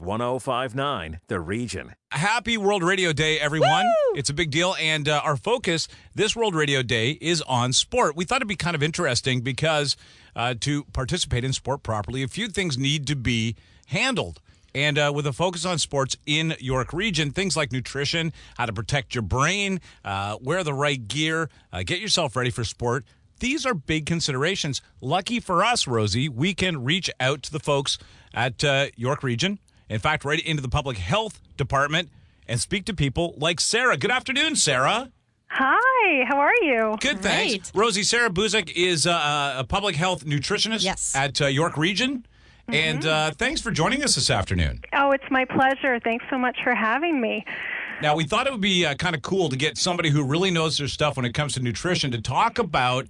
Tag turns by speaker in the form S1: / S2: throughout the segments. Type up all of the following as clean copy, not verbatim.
S1: 1059 The Region.
S2: Happy World Radio Day, everyone. Woo! It's a big deal, and our focus this World Radio Day is on sport. We thought it'd be kind of interesting because to participate in sport properly, a few things need to be handled. And with a focus on sports in York Region, things like nutrition, how to protect your brain, wear the right gear, get yourself ready for sport. These are big considerations. Lucky for us, Rosie, we can reach out to the folks at York Region. In fact, right into the public health department and speak to people like Sarah. Good afternoon, Sarah.
S3: Hi, how are you?
S2: Good, thanks. Rosie, Sarah Buzek is a public health nutritionist at York Region. Mm-hmm. And thanks for joining us this afternoon.
S3: Oh, it's my pleasure. Thanks so much for having me.
S2: Now, we thought it would be kind of cool to get somebody who really knows their stuff when it comes to nutrition to talk about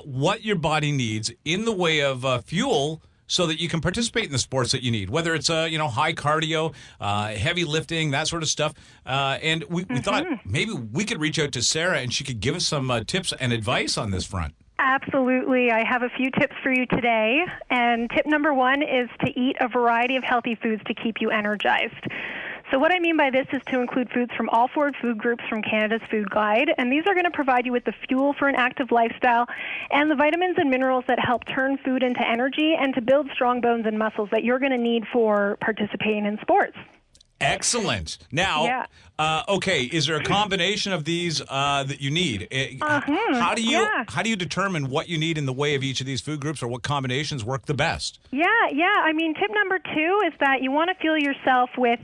S2: what your body needs in the way of fuel so that you can participate in the sports that you need, whether it's high cardio, heavy lifting, that sort of stuff. And we thought maybe we could reach out to Sarah and she could give us some tips and advice on this front.
S3: Absolutely. I have a few tips for you today. And tip number one is to eat a variety of healthy foods to keep you energized. So what I mean by this is to include foods from all four food groups from Canada's Food Guide, and these are going to provide you with the fuel for an active lifestyle and the vitamins and minerals that help turn food into energy and to build strong bones and muscles that you're going to need for participating in sports.
S2: Excellent. Now, okay, is there a combination of these that you need? How do you determine what you need in the way of each of these food groups, or what combinations work the best?
S3: Yeah. I mean, tip number two is that you want to fuel yourself with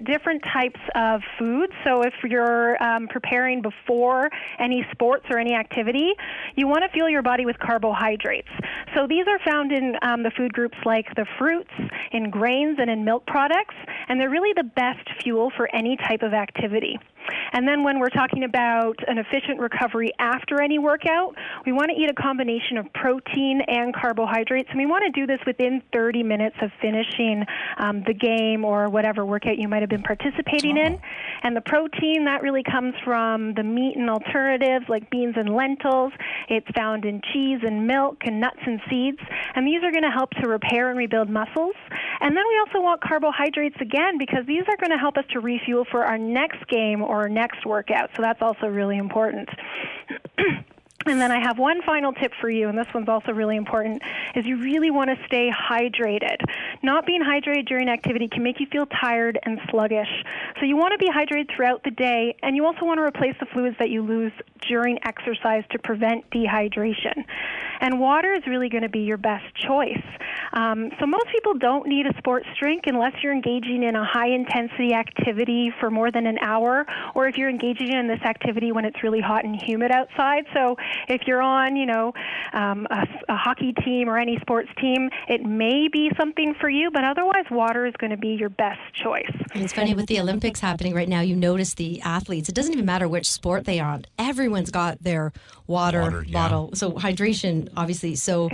S3: different types of foods. So if you're preparing before any sports or any activity, you want to fuel your body with carbohydrates. So these are found in the food groups like the fruits, in grains, and in milk products, and they're really the best fuel for any type of activity. And then when we're talking about an efficient recovery after any workout, we want to eat a combination of protein and carbohydrates, and we want to do this within 30 minutes of finishing the game or whatever workout you might have been participating in. And the protein, that really comes from the meat and alternatives like beans and lentils. It's found in cheese and milk and nuts and seeds, and these are going to help to repair and rebuild muscles. And then we also want carbohydrates again because these are going to help us to refuel for our next game or our next workout. So that's also really important. And then I have one final tip for you, and this one's also really important, is you really want to stay hydrated. Not being hydrated during activity can make you feel tired and sluggish. So you want to be hydrated throughout the day, and you also want to replace the fluids that you lose during exercise to prevent dehydration. And water is really going to be your best choice. So most people don't need a sports drink unless you're engaging in a high-intensity activity for more than an hour, or if you're engaging in this activity when it's really hot and humid outside. So if you're on, a hockey team or any sports team, it may be something for you, but otherwise water is going to be your best choice.
S4: And it's funny, with the Olympics happening right now, you notice the athletes, it doesn't even matter which sport they are on, everyone's got their water bottle. So hydration, obviously, so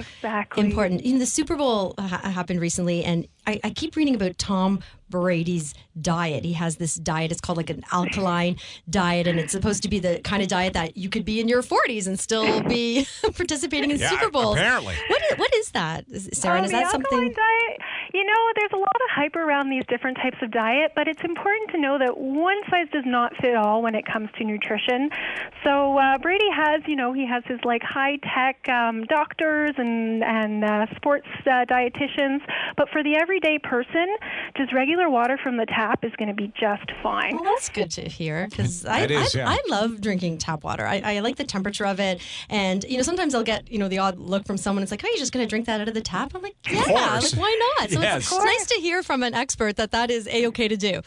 S4: important. The Super Bowl happened recently, and I keep reading about Tom Brady's diet. He has this diet. It's called like an alkaline diet, and it's supposed to be the kind of diet that you could be in your 40s and still be participating in Super Bowls.
S2: Apparently.
S4: What is that, Sarah? Is that something?
S3: Diet, there's a lot of hype around these different types of diet, but it's important to know that one size does not fit all when it comes to nutrition. So Brady has, he has his like high-tech doctors and sports dietitians, but for the everyday person, just regular water from the tap is going to be just fine.
S4: Well, that's good to hear, because I love drinking tap water. I like the temperature of it, and sometimes I'll get the odd look from someone. It's like, oh, you're just going to drink that out of the tap? I'm like, yeah, like why not? So it's nice to hear from an expert that is A-okay to do.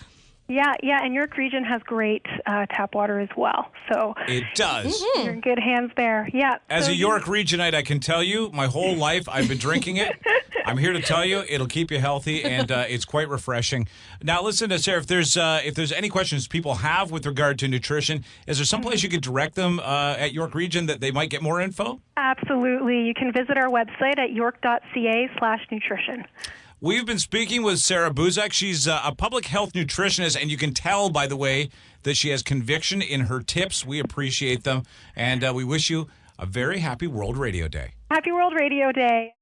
S3: Yeah, and York Region has great tap water as well. So
S2: it does.
S3: You're in good hands there. Yeah.
S2: As a York Regionite, I can tell you, my whole life I've been drinking it. I'm here to tell you, it'll keep you healthy, and it's quite refreshing. Now, listen to Sarah. If there's any questions people have with regard to nutrition, is there someplace you could direct them at York Region that they might get more info?
S3: Absolutely. You can visit our website at york.ca/nutrition.
S2: We've been speaking with Sarah Buzek. She's a public health nutritionist, and you can tell, by the way, that she has conviction in her tips. We appreciate them, and we wish you a very happy World Radio Day.
S3: Happy World Radio Day.